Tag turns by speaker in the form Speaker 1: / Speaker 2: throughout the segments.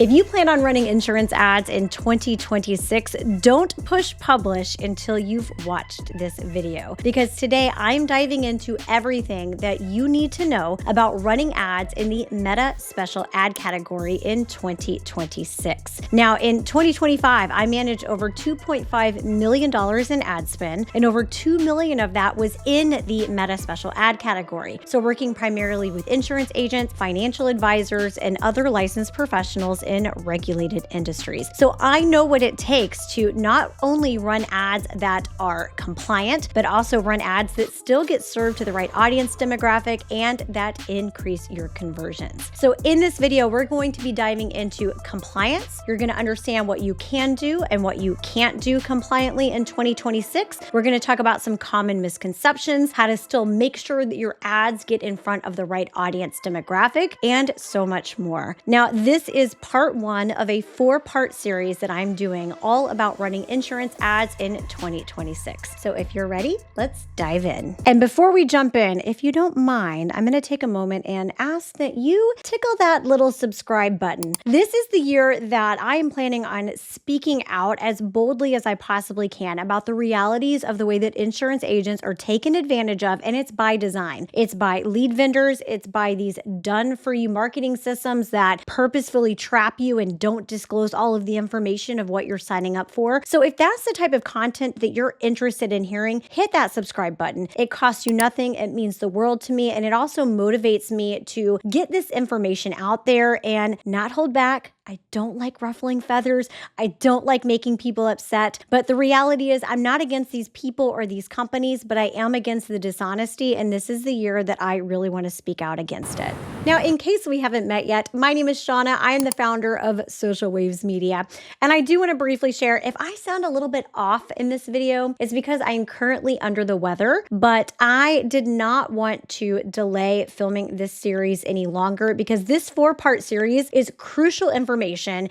Speaker 1: If you plan on running insurance ads in 2026, don't push publish until you've watched this video, because today I'm diving into everything that you need to know about running ads in the Meta special ad category in 2026. Now, in 2025, I managed over $2.5 million in ad spend, and over $2 million of that was in the Meta special ad category. So working primarily with insurance agents, financial advisors, and other licensed professionals in regulated industries. So I know what it takes to not only run ads that are compliant, but also run ads that still get served to the right audience demographic and that increase your conversions. So in this video, we're going to be diving into compliance. You're going to understand what you can do and what you can't do compliantly in 2026. We're going to talk about some common misconceptions, how to still make sure that your ads get in front of the right audience demographic, and so much more. Now, this is part one of a 4-part series that I'm doing all about running insurance ads in 2026. So if you're ready, let's dive in. And before we jump in, if you don't mind, I'm going to take a moment and ask that you tickle that little subscribe button. This is the year that I am planning on speaking out as boldly as I possibly can about the realities of the way that insurance agents are taken advantage of, and it's by design. It's by lead vendors, it's by these done-for-you marketing systems that purposefully trap you and don't disclose all of the information of what you're signing up for. So if that's the type of content that you're interested in hearing, hit that subscribe button. It costs you nothing. It means the world to me, and it also motivates me to get this information out there and not hold back. I don't like ruffling feathers. I don't like making people upset. But the reality is I'm not against these people or these companies, but I am against the dishonesty. And this is the year that I really want to speak out against it. Now, in case we haven't met yet, my name is Shauna. I am the founder of Social Waves Media. And I do want to briefly share, if I sound a little bit off in this video, it's because I am currently under the weather, but I did not want to delay filming this series any longer because this 4-part series is crucial information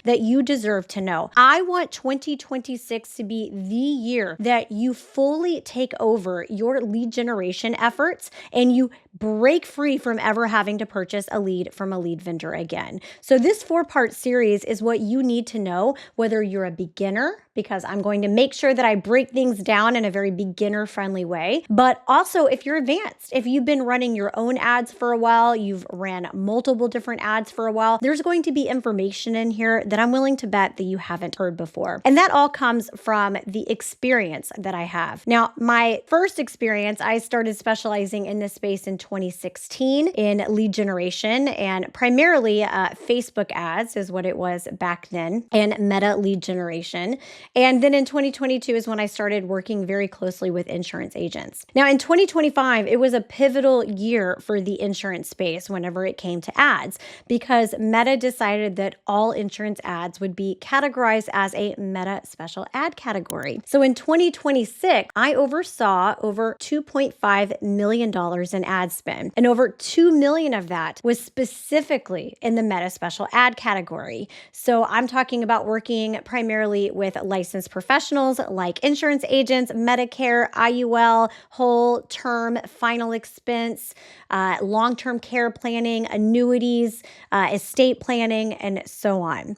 Speaker 1: that you deserve to know. I want 2026 to be the year that you fully take over your lead generation efforts and you break free from ever having to purchase a lead from a lead vendor again. So this 4-part series is what you need to know, whether you're a beginner, because I'm going to make sure that I break things down in a very beginner-friendly way, but also if you're advanced, if you've been running your own ads for a while, you've ran multiple different ads for a while, there's going to be information in here that I'm willing to bet that you haven't heard before. And that all comes from the experience that I have. Now, my first experience, I started specializing in this space in 2016 in lead generation, and primarily Facebook ads is what it was back then, and Meta lead generation. And then in 2022 is when I started working very closely with insurance agents. Now in 2025, it was a pivotal year for the insurance space whenever it came to ads, because Meta decided that all insurance ads would be categorized as a Meta special ad category. So in 2026, I oversaw over $2.5 million in ad spend, and over $2 million of that was specifically in the Meta special ad category. So I'm talking about working primarily with licensed professionals like insurance agents, Medicare, IUL, whole term, final expense, long-term care planning, annuities, estate planning, and so on.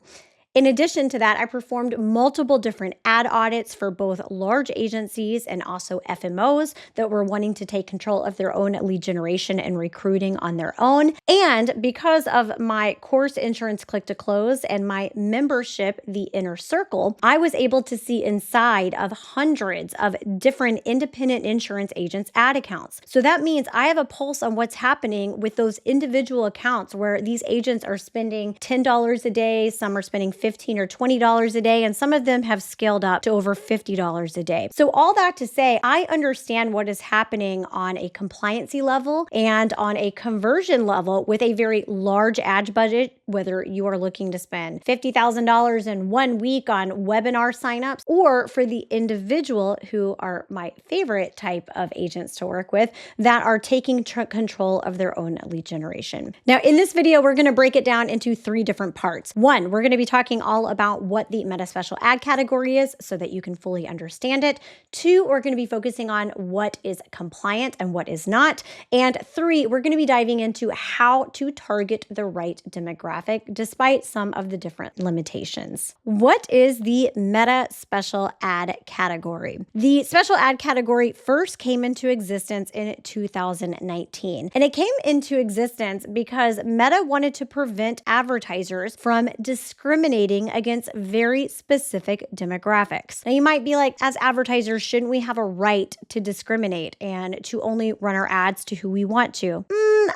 Speaker 1: In addition to that, I performed multiple different ad audits for both large agencies and also FMOs that were wanting to take control of their own lead generation and recruiting on their own. And because of my course Insurance Click to Close and my membership, The Inner Circle, I was able to see inside of hundreds of different independent insurance agents' ad accounts. So that means I have a pulse on what's happening with those individual accounts where these agents are spending $10 a day, some are spending $15 or $20 a day, and some of them have scaled up to over $50 a day. So all that to say, I understand what is happening on a compliancy level and on a conversion level with a very large ad budget, whether you are looking to spend $50,000 in 1 week on webinar signups, or for the individual who are my favorite type of agents to work with that are taking control of their own lead generation. Now, in this video, we're going to break it down into 3 different parts. 1, we're going to be talking talking all about what the Meta Special Ad category is so that you can fully understand it. 2, we're going to be focusing on what is compliant and what is not. And 3, we're going to be diving into how to target the right demographic despite some of the different limitations. What is the Meta Special Ad category? The special ad category first came into existence in 2019. And it came into existence because Meta wanted to prevent advertisers from discriminating against very specific demographics. Now you might be like, as advertisers, shouldn't we have a right to discriminate and to only run our ads to who we want to?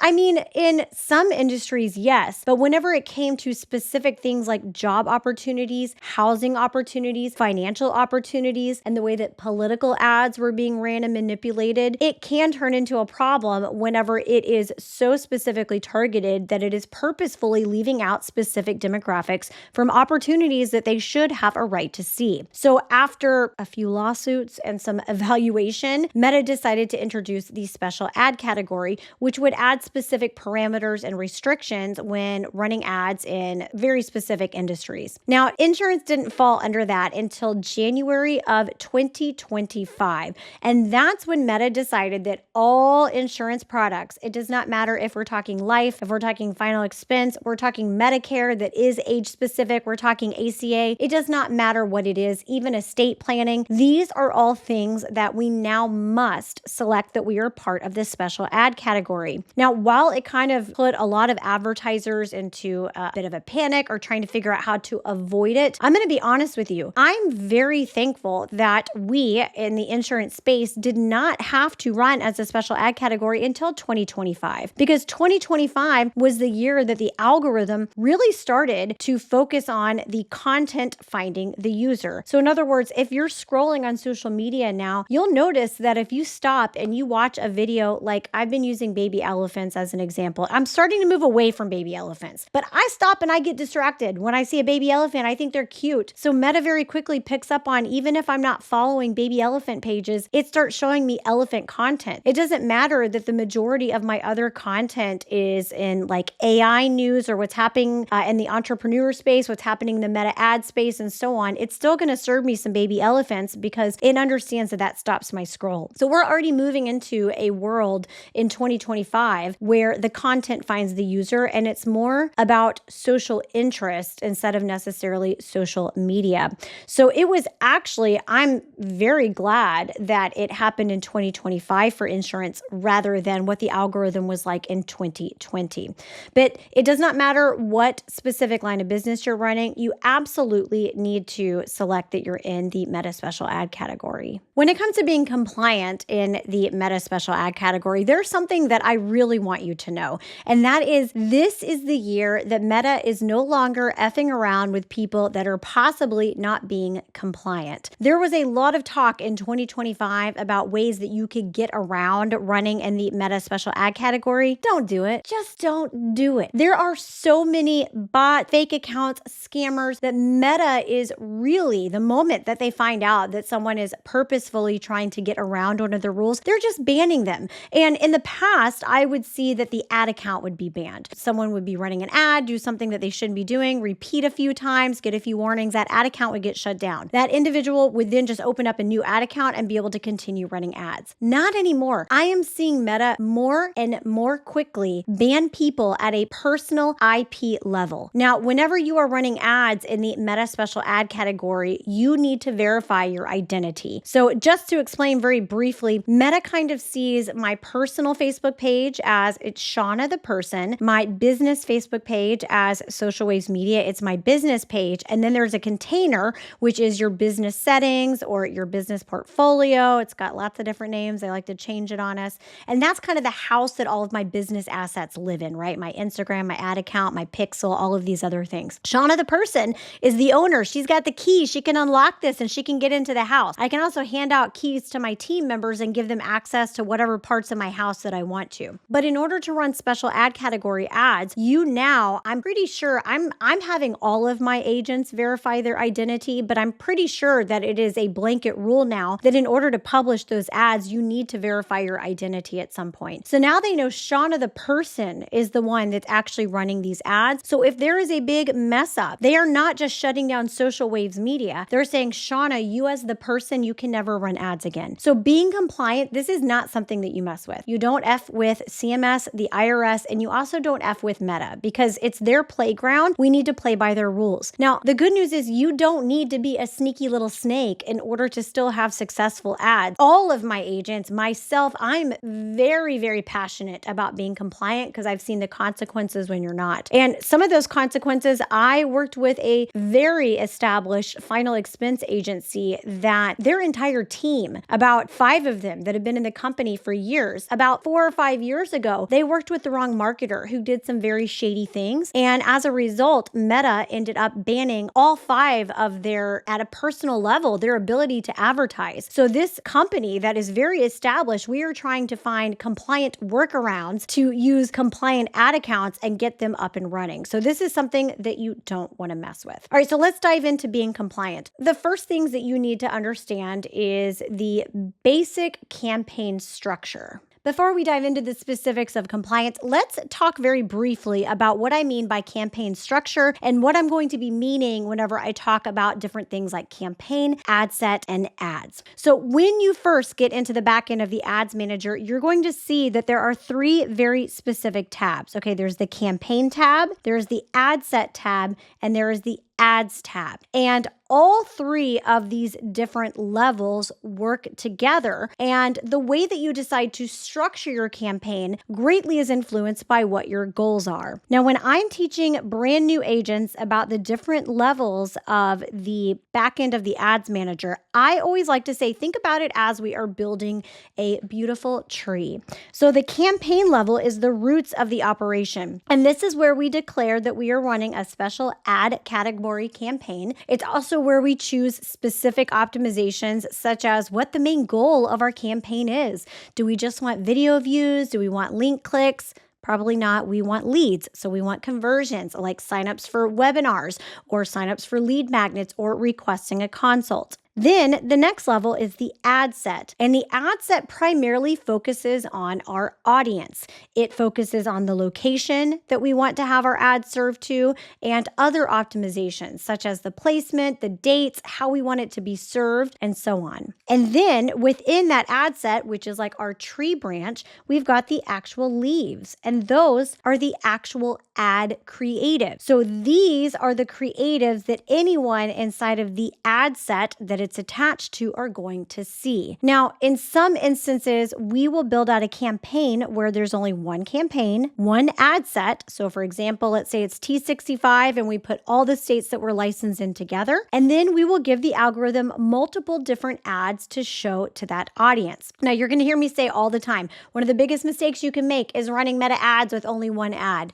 Speaker 1: I mean, in some industries, yes. But whenever it came to specific things like job opportunities, housing opportunities, financial opportunities, and the way that political ads were being ran and manipulated, it can turn into a problem whenever it is so specifically targeted that it is purposefully leaving out specific demographics from opportunities that they should have a right to see. So after a few lawsuits and some evaluation, Meta decided to introduce the special ad category, which would add specific parameters and restrictions when running ads in very specific industries. Now, insurance didn't fall under that until January of 2025. And that's when Meta decided that all insurance products, it does not matter if we're talking life, if we're talking final expense, we're talking Medicare that is age specific, we're talking ACA, it does not matter what it is, even estate planning. These are all things that we now must select that we are part of this special ad category. Now, while it kind of put a lot of advertisers into a bit of a panic or trying to figure out how to avoid it, I'm going to be honest with you. I'm very thankful that we in the insurance space did not have to run as a special ad category until 2025, because 2025 was the year that the algorithm really started to focus on the content finding the user. So in other words, if you're scrolling on social media now, you'll notice that if you stop and you watch a video, like I've been using baby elephants as an example. I'm starting to move away from baby elephants, but I stop and I get distracted. When I see a baby elephant, I think they're cute. So Meta very quickly picks up on, even if I'm not following baby elephant pages, it starts showing me elephant content. It doesn't matter that the majority of my other content is in like AI news or what's happening in the entrepreneur space, what's happening in the Meta ad space and so on. It's still going to serve me some baby elephants because it understands that that stops my scroll. So we're already moving into a world in 2025 where the content finds the user and it's more about social interest instead of necessarily social media. So it was actually, I'm very glad that it happened in 2025 for insurance rather than what the algorithm was like in 2020. But it does not matter what specific line of business you're running, you absolutely need to select that you're in the Meta Special Ad category. When it comes to being compliant in the Meta Special Ad category, there's something that I really want you to know. And that is, this is the year that Meta is no longer effing around with people that are possibly not being compliant. There was a lot of talk in 2025 about ways that you could get around running in the Meta Special Ad category. Don't do it. Just don't do it. There are so many bot, fake accounts, scammers that Meta is really, the moment that they find out that someone is purposefully trying to get around one of the rules, they're just banning them. And in the past, I would see that the ad account would be banned. Someone would be running an ad, do something that they shouldn't be doing, repeat a few times, get a few warnings, that ad account would get shut down. That individual would then just open up a new ad account and be able to continue running ads. Not anymore. I am seeing Meta more and more quickly ban people at a personal IP level. Now, whenever you are running ads in the Meta Special Ad category, you need to verify your identity. So just to explain very briefly, Meta kind of sees my personal Facebook page as it's Shauna the person, my business Facebook page as Social Waves Media, it's my business page, and then there's a container, which is your business settings or your business portfolio. It's got lots of different names. They like to change it on us. And that's kind of the house that all of my business assets live in, right? My Instagram, my ad account, my Pixel, all of these other things. Shauna the person is the owner. She's got the key. She can unlock this and she can get into the house. I can also hand out keys to my team members and give them access to whatever parts of my house that I want to. But in order to run special ad category ads, I'm pretty sure I'm having all of my agents verify their identity, but I'm pretty sure that it is a blanket rule now that in order to publish those ads, you need to verify your identity at some point. So now they know Shauna the person is the one that's actually running these ads. So if there is a big mess up Meta, they are not just shutting down Social Waves Media. They're saying, Shauna, you as the person, you can never run ads again. So being compliant, this is not something that you mess with. You don't F with CMS, the IRS, and you also don't F with Meta because it's their playground. We need to play by their rules. Now, the good news is you don't need to be a sneaky little snake in order to still have successful ads. All of my agents, myself, I'm very, very passionate about being compliant because I've seen the consequences when you're not. And some of those consequences, I worked with a very established final expense agency that their entire team, about 5 of them that have been in the company for years, about 4 or 5 years ago, they worked with the wrong marketer who did some very shady things. And as a result, Meta ended up banning all 5 of their, at a personal level, their ability to advertise. So this company that is very established, we are trying to find compliant workarounds to use compliant ad accounts and get them up and running. So this is something that you don't want to mess with. All right, so let's dive into being compliant. The first things that you need to understand is the basic campaign structure. Before we dive into the specifics of compliance, let's talk very briefly about what I mean by campaign structure and what I'm going to be meaning whenever I talk about different things like campaign, ad set, and ads. So when you first get into the back end of the Ads Manager, you're going to see that there are 3 very specific tabs. Okay, there's the campaign tab, there's the ad set tab, and there is the ads tab. And all 3 of these different levels work together. And the way that you decide to structure your campaign greatly is influenced by what your goals are. Now, when I'm teaching brand new agents about the different levels of the back end of the Ads Manager, I always like to say, think about it as we are building a beautiful tree. So the campaign level is the roots of the operation. And this is where we declare that we are running a special ad category campaign. It's also where we choose specific optimizations, such as what the main goal of our campaign is. Do we just want video views? Do we want link clicks? Probably not. We want leads. So we want conversions like signups for webinars or signups for lead magnets or requesting a consult. Then the next level is the ad set. And the ad set primarily focuses on our audience. It focuses on the location that we want to have our ads served to and other optimizations such as the placement, the dates, how we want it to be served, and so on. And then within that ad set, which is like our tree branch, we've got the actual leaves. And those are the actual ad creatives. So these are the creatives that anyone inside of the ad set that it's attached to are going to see. Now, in some instances, we will build out a campaign where there's only one campaign, one ad set. So for example, let's say it's T65 and we put all the states that we're licensed in together. And then we will give the algorithm multiple different ads to show to that audience. Now, you're going to hear me say all the time, one of the biggest mistakes you can make is running meta ads with only one ad.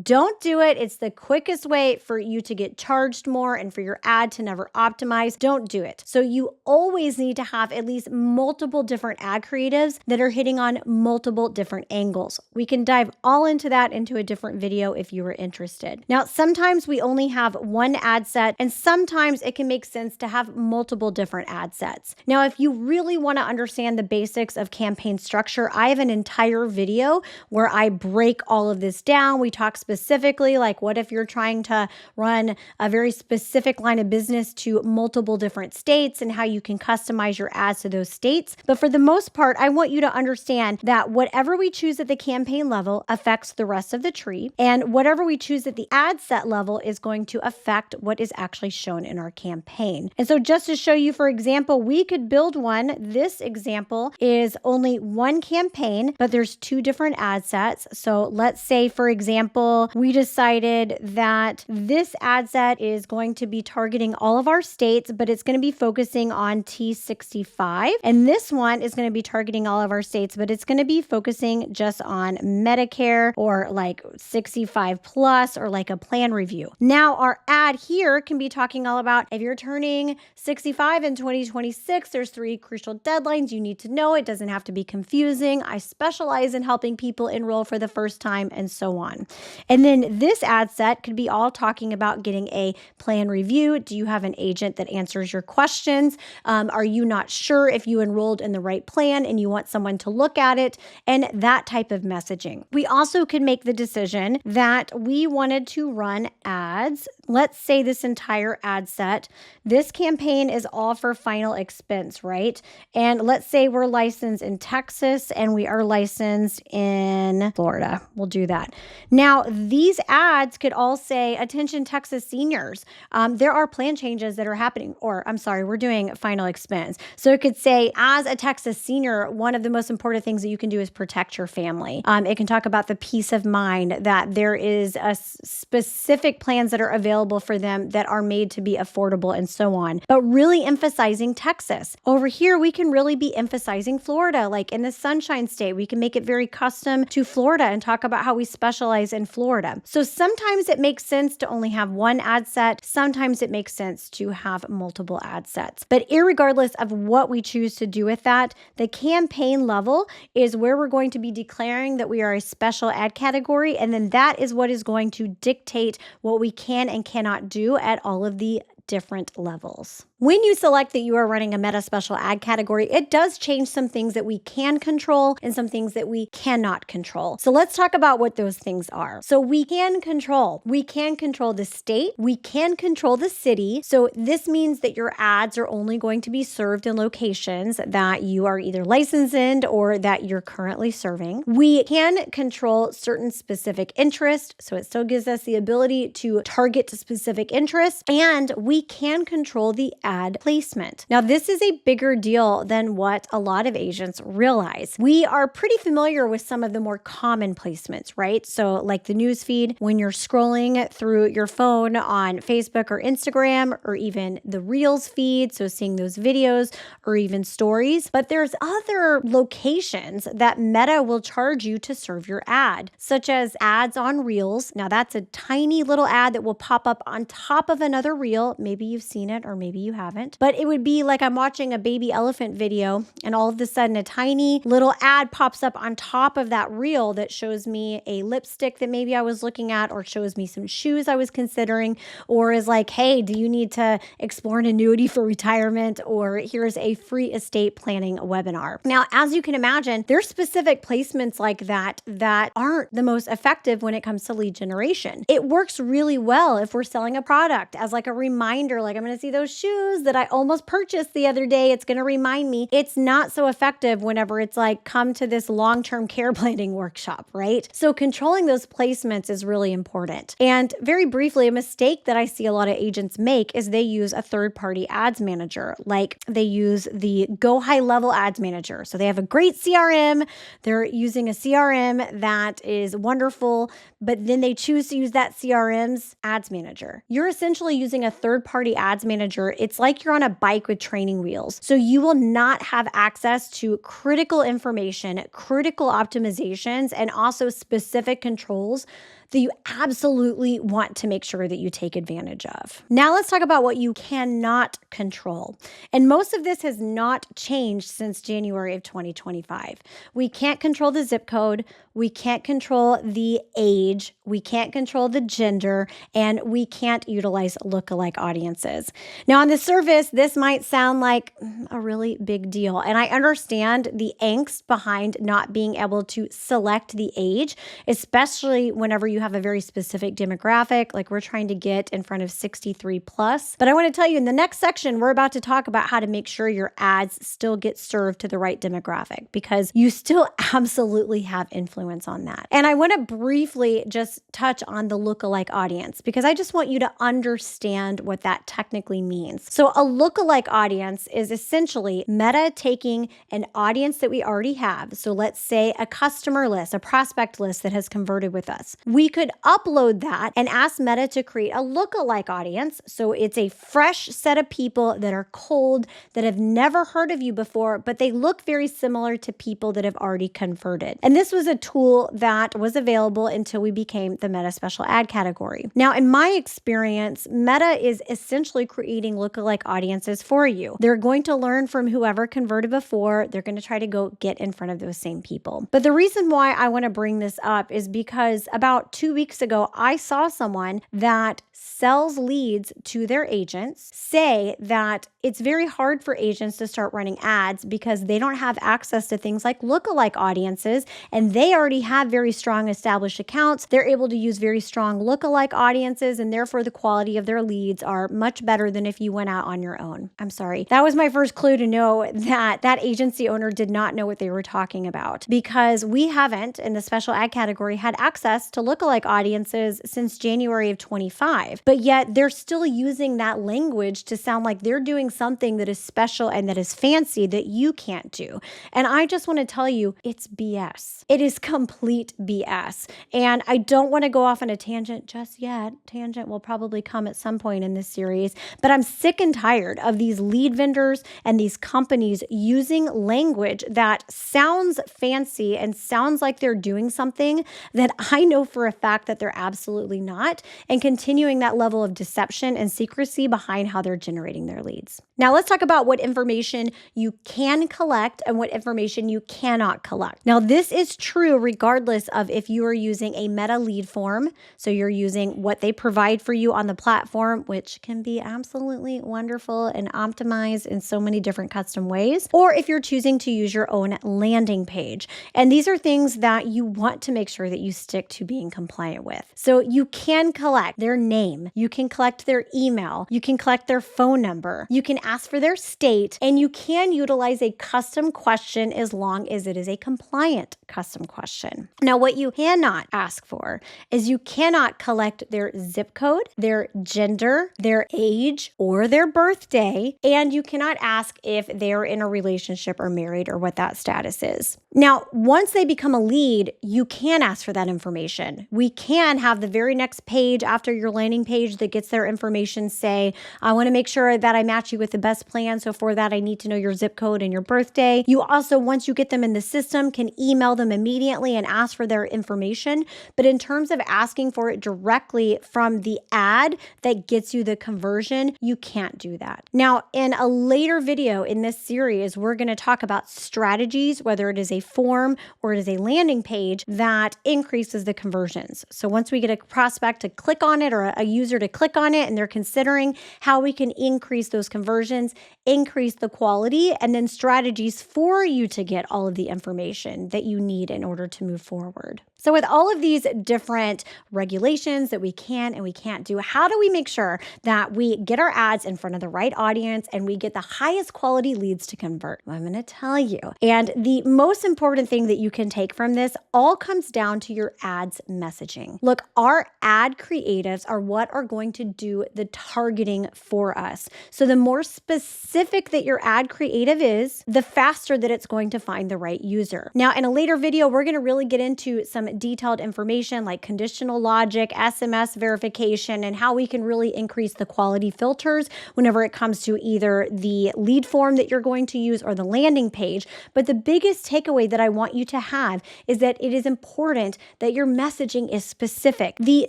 Speaker 1: Don't do it. It's the quickest way for you to get charged more and for your ad to never optimize. Don't do it. So you always need to have at least multiple different ad creatives that are hitting on multiple different angles. We can dive all into that into a different video if you are interested. Now, sometimes we only have one ad set and sometimes it can make sense to have multiple different ad sets. Now, if you really want to understand the basics of campaign structure, I have an entire video where I break all of this down. We talk specifically, like what if you're trying to run a very specific line of business to multiple different states and how you can customize your ads to those states. But for the most part, I want you to understand that whatever we choose at the campaign level affects the rest of the tree, and whatever we choose at the ad set level is going to affect what is actually shown in our campaign. And so just to show you, for example, we could build one. This example is only one campaign, but there's 2 different ad sets. So let's say, for example, we decided that this ad set is going to be targeting all of our states, but it's going to be focusing on T65. And this one is going to be targeting all of our states, but it's going to be focusing just on Medicare or like 65 plus or like a plan review. Now, our ad here can be talking all about if you're turning 65 in 2026, there's 3 crucial deadlines you need to know. It doesn't have to be confusing. I specialize in helping people enroll for the first time and so on. And then this ad set could be all talking about getting a plan review. Do you have an agent that answers your questions? Are you not sure if you enrolled in the right plan and you want someone to look at it? And that type of messaging. We also could make the decision that we wanted to run ads let's say this entire ad set, this campaign is all for final expense, right? And let's say we're licensed in Texas and we are licensed in Florida. We'll do that. Now, these ads could all say, attention Texas seniors. There are plan changes that are happening, or I'm sorry, we're doing final expense. So it could say, as a Texas senior, one of the most important things that you can do is protect your family. It can talk about the peace of mind that there is a specific plans that are available for them that are made to be affordable and so on, but really emphasizing Texas. Over here, we can really be emphasizing Florida. Like in the Sunshine State, we can make it very custom to Florida and talk about how we specialize in Florida. So sometimes it makes sense to only have one ad set. Sometimes it makes sense to have multiple ad sets. But irregardless of what we choose to do with that, the campaign level is where we're going to be declaring that we are a special ad category. And then that is what is going to dictate what we can and cannot do at all of the different levels. When you select that you are running a Meta special ad category, it does change some things that we can control and some things that we cannot control. So let's talk about what those things are. So we can control the state, we can control the city. So this means that your ads are only going to be served in locations that you are either licensed in or that you're currently serving. We can control certain specific interests. So it still gives us the ability to target specific interests, and we can control the ad placement. Now, this is a bigger deal than what a lot of agents realize. We are pretty familiar with some of the more common placements, right? So like the news feed, when you're scrolling through your phone on Facebook or Instagram, or even the Reels feed, so seeing those videos or even stories. But there's other locations that Meta will charge you to serve your ad, such as ads on Reels. Now, that's a tiny little ad that will pop up on top of another reel. Maybe you've seen it or maybe you haven't, but it would be like I'm watching a baby elephant video and all of a sudden a tiny little ad pops up on top of that reel that shows me a lipstick that maybe I was looking at, or shows me some shoes I was considering, or is like, hey, do you need to explore an annuity for retirement? Or here's a free estate planning webinar. Now, as you can imagine, there's specific placements like that that aren't the most effective when it comes to lead generation. It works really well if we're selling a product as like a reminder, like I'm going to see those shoes that I almost purchased the other day. It's going to remind me. It's not so effective whenever it's like, come to this long-term care planning workshop, right? So controlling those placements is really important. And very briefly, a mistake that I see a lot of agents make is they use a third-party ads manager. Like they use the Go High Level Ads Manager. So they have a great CRM. They're using a CRM that is wonderful, but then they choose to use that CRM's ads manager. You're essentially using a third-party ads manager. It's like you're on a bike with training wheels. So you will not have access to critical information, critical optimizations, and also specific controls that you absolutely want to make sure that you take advantage of. Now let's talk about what you cannot control. And most of this has not changed since January of 2025. We can't control the zip code, we can't control the age, we can't control the gender, and we can't utilize lookalike audiences. Now on the surface, this might sound like a really big deal. And I understand the angst behind not being able to select the age, especially whenever you have a very specific demographic, like we're trying to get in front of 63 plus. But I want to tell you, in the next section, we're about to talk about how to make sure your ads still get served to the right demographic, because you still absolutely have influence on that. And I want to briefly just touch on the lookalike audience, because I just want you to understand what that technically means. So a lookalike audience is essentially Meta taking an audience that we already have. So let's say a customer list, a prospect list that has converted with us. We could upload that and ask Meta to create a lookalike audience. So it's a fresh set of people that are cold, that have never heard of you before, but they look very similar to people that have already converted. And this was a tool that was available until we became the Meta special ad category. Now, in my experience, Meta is essentially creating lookalike audiences for you. They're going to learn from whoever converted before. They're going to try to go get in front of those same people. But the reason why I want to bring this up is because about 2 weeks ago, I saw someone that sells leads to their agents say that it's very hard for agents to start running ads because they don't have access to things like lookalike audiences, and they already have very strong established accounts. They're able to use very strong lookalike audiences, and therefore the quality of their leads are much better than if you went out on your own. I'm sorry. That was my first clue to know that that agency owner did not know what they were talking about, because we haven't, in the special ad category, had access to lookalike audiences since January of 25. But yet they're still using that language to sound like they're doing something that is special and that is fancy that you can't do. And I just want to tell you, it's BS. It is complete BS. And I don't want to go off on a tangent just yet. Tangent will probably come at some point in this series, but I'm sick and tired of these lead vendors and these companies using language that sounds fancy and sounds like they're doing something that I know for a fact that they're absolutely not, and continuing that level of deception and secrecy behind how they're generating their leads. Now let's talk about what information you can collect and what information you cannot collect. Now this is true regardless of if you are using a meta lead form, so you're using what they provide for you on the platform, which can be absolutely wonderful and optimized in so many different custom ways, or if you're choosing to use your own landing page. And these are things that you want to make sure that you stick to being compliant with. So you can collect their name, you can collect their email, you can collect their phone number, you can ask for their state, and you can utilize a custom question as long as it is a compliant custom question. Now, what you cannot ask for is you cannot collect their zip code, their gender, their age, or their birthday, and you cannot ask if they're in a relationship or married or what that status is. Now, once they become a lead, you can ask for that information. We can have the very next page after your landing page that gets their information say, I want to make sure that I match you with the best plan. So for that, I need to know your zip code and your birthday. You also, once you get them in the system, can email them immediately and ask for their information. But in terms of asking for it directly from the ad that gets you the conversion, you can't do that. Now, in a later video in this series, we're going to talk about strategies, whether it is a form or it is a landing page, that increases the conversions. So once we get a prospect to click on it or a user to click on it and they're considering how we can increase those conversions, increase the quality, and then strategies for you to get all of the information that you need in order to move forward. So with all of these different regulations that we can and we can't do, how do we make sure that we get our ads in front of the right audience and we get the highest quality leads to convert? Well, I'm going to tell you. And the most important thing that you can take from this all comes down to your ads messaging. Look, our ad creatives are what are going to do the targeting for us. So the more specific that your ad creative is, the faster that it's going to find the right user. Now, in a later video, we're going to really get into some detailed information like conditional logic, SMS verification, and how we can really increase the quality filters whenever it comes to either the lead form that you're going to use or the landing page. But the biggest takeaway that I want you to have is that it is important that your messaging is specific. The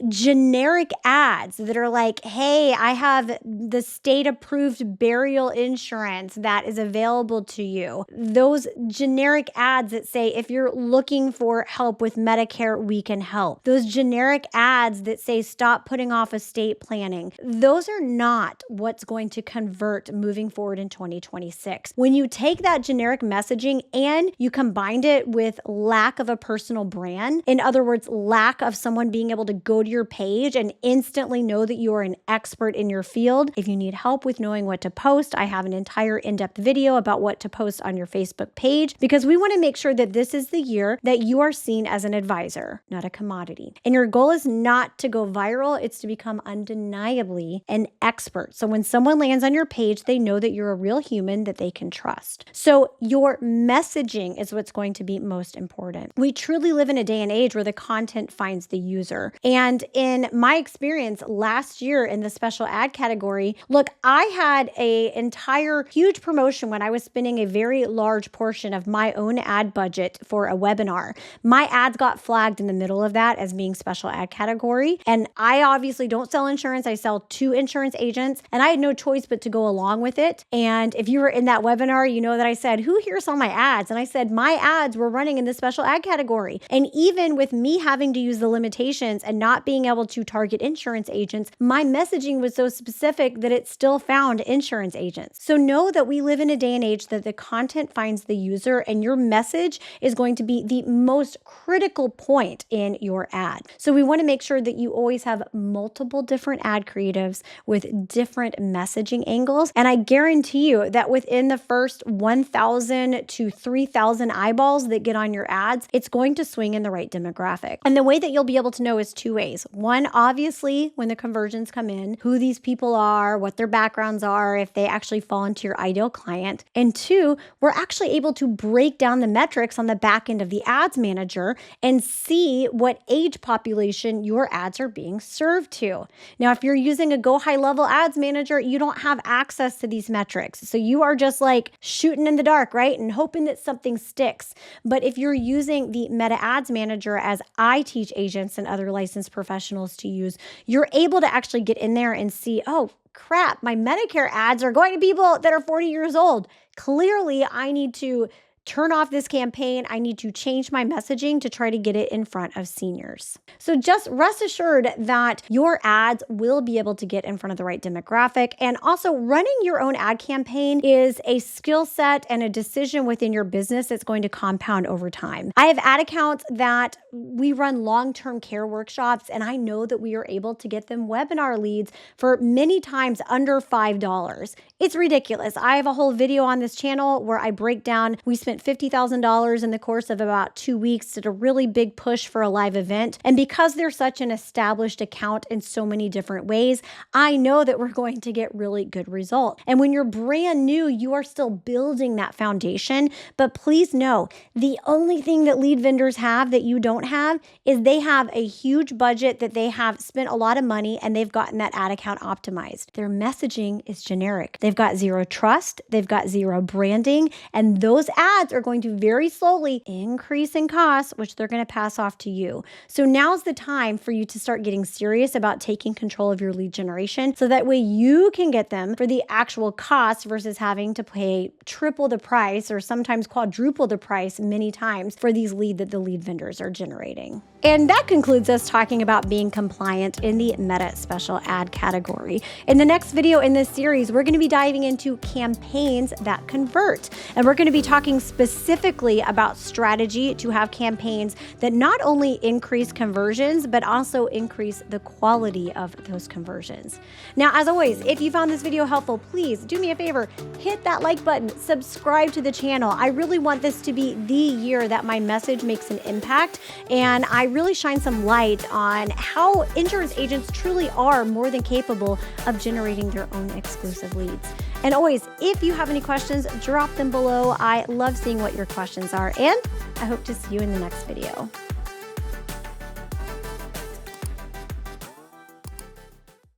Speaker 1: generic ads that are like, hey, I have the state-approved burial insurance that is available to you. Those generic ads that say, if you're looking for help with Medicare, we can help. Those generic ads that say, stop putting off estate planning. Those are not what's going to convert moving forward in 2026. When you take that generic messaging and you combined it with lack of a personal brand, in other words, lack of someone being able to go to your page and instantly know that you are an expert in your field. If you need help with knowing what to post, I have an entire in-depth video about what to post on your Facebook page, because we want to make sure that this is the year that you are seen as an advisor, not a commodity. And your goal is not to go viral, it's to become undeniably an expert. So when someone lands on your page, they know that you're a real human that they can trust. So your messaging is what's going to be most important. We truly live in a day and age where the content finds the user. And in my experience last year in the special ad category, look, I had an entire huge promotion when I was spending a very large portion of my own ad budget for a webinar. My ads got flagged flagged in the middle of that as being special ad category. And I obviously don't sell insurance. I sell to insurance agents, and I had no choice but to go along with it. And if you were in that webinar, you know that I said, who here saw my ads? And I said, my ads were running in the special ad category. And even with me having to use the limitations and not being able to target insurance agents, my messaging was so specific that it still found insurance agents. So know that we live in a day and age that the content finds the user, and your message is going to be the most critical point in your ad. So we want to make sure that you always have multiple different ad creatives with different messaging angles. And I guarantee you that within the first 1,000 to 3,000 eyeballs that get on your ads, it's going to swing in the right demographic. And the way that you'll be able to know is two ways. One, obviously, when the conversions come in, who these people are, what their backgrounds are, if they actually fall into your ideal client. And two, we're actually able to break down the metrics on the back end of the ads manager and see what age population your ads are being served to. Now, if you're using a Go High Level Ads Manager, you don't have access to these metrics. So you are just like shooting in the dark, right? And hoping that something sticks. But if you're using the Meta Ads Manager, as I teach agents and other licensed professionals to use, you're able to actually get in there and see, oh, crap, my Medicare ads are going to people that are 40 years old. Clearly, I need to turn off this campaign. I need to change my messaging to try to get it in front of seniors. So just rest assured that your ads will be able to get in front of the right demographic. And also, running your own ad campaign is a skill set and a decision within your business that's going to compound over time. I have ad accounts that we run long-term care workshops, and I know that we are able to get them webinar leads for many times under $5. It's ridiculous. I have a whole video on this channel where I break down, we spent $50,000 in the course of about 2 weeks, did a really big push for a live event. And because they're such an established account in so many different ways, I know that we're going to get really good result. And when you're brand new, you are still building that foundation. But please know, the only thing that lead vendors have that you don't have is they have a huge budget that they have spent a lot of money, and they've gotten that ad account optimized. Their messaging is generic. They've got zero trust. They've got zero branding. And those ads are going to very slowly increase in costs, which they're going to pass off to you. So now's the time for you to start getting serious about taking control of your lead generation, so that way you can get them for the actual cost versus having to pay triple the price or sometimes quadruple the price many times for these leads that the lead vendors are generating. And that concludes us talking about being compliant in the Meta special ad category. In the next video in this series, we're going to be diving into campaigns that convert. And we're going to be talking specifically about strategy to have campaigns that not only increase conversions, but also increase the quality of those conversions. Now, as always, if you found this video helpful, please do me a favor, hit that like button, subscribe to the channel. I really want this to be the year that my message makes an impact, and I really shine some light on how insurance agents truly are more than capable of generating their own exclusive leads. And always, if you have any questions, drop them below. I love seeing what your questions are, and I hope to see you in the next video.